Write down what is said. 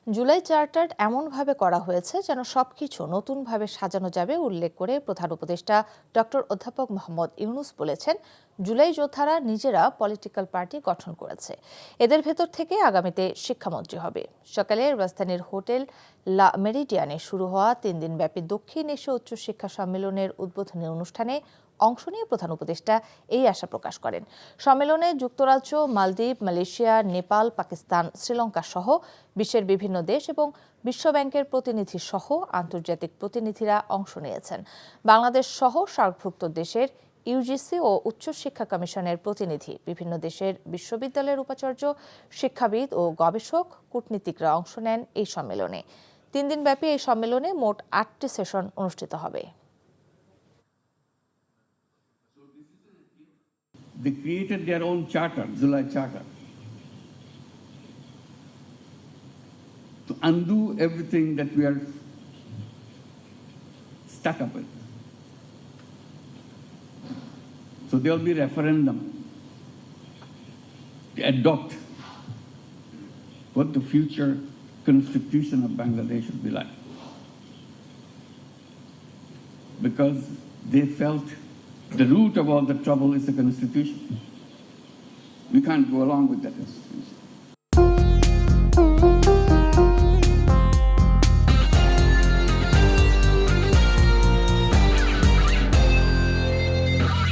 July charter এমনভাবে করা হয়েছে যেন সবকিছু নতুনভাবে সাজানো যাবে উল্লেখ করে প্রধান উপদেষ্টা ডক্টর অধ্যাপক মোহাম্মদ ইউনূস বলেছেন, জুলাই যোদ্ধারা নিজেরা পলিটিক্যাল পার্টি গঠন করেছে, এদের ভেতর থেকে আগামীতে শিক্ষামন্ত্রী হবে। সকালে রাজধানীর হোটেল লা মেরিডিয়ানে শুরু হওয়া 3 দিনব্যাপী দক্ষিণ এশীয় উচ্চশিক্ষা সম্মেলনের উদ্বোধনী অনুষ্ঠানে অংশ নিয়ে প্রধান উপদেষ্টা এই আশা প্রকাশ করেন। সম্মেলনে যুক্তরাজ্য, মালদ্বীপ, মালয়েশিয়া, নেপাল, পাকিস্তান, শ্রীলঙ্কা সহ বিশ্বের বিভিন্ন দেশ এবং বিশ্বব্যাংকের প্রতিনিধি সহ আন্তর্জাতিক প্রতিনিধিরা অংশ নিয়েছেন। বাংলাদেশ সহ সার্কভুক্ত দেশের ইউজিসি ও উচ্চশিক্ষা কমিশনের প্রতিনিধি, বিভিন্ন দেশের বিশ্ববিদ্যালয়ের উপাচার্য, শিক্ষাবিদ ও গবেষক, কূটনীতিকরা অংশ নেন এই সম্মেলনে। 3 দিনব্যাপী এই সম্মেলনে মোট 8টি সেশন অনুষ্ঠিত হবে। They created their own charter, July Charter, to undo everything that we are stuck up with. So there will be referendum to adopt what the future constitution of Bangladesh should be like. Because they felt the root of all the trouble is the constitution. We can't go along with that constitution.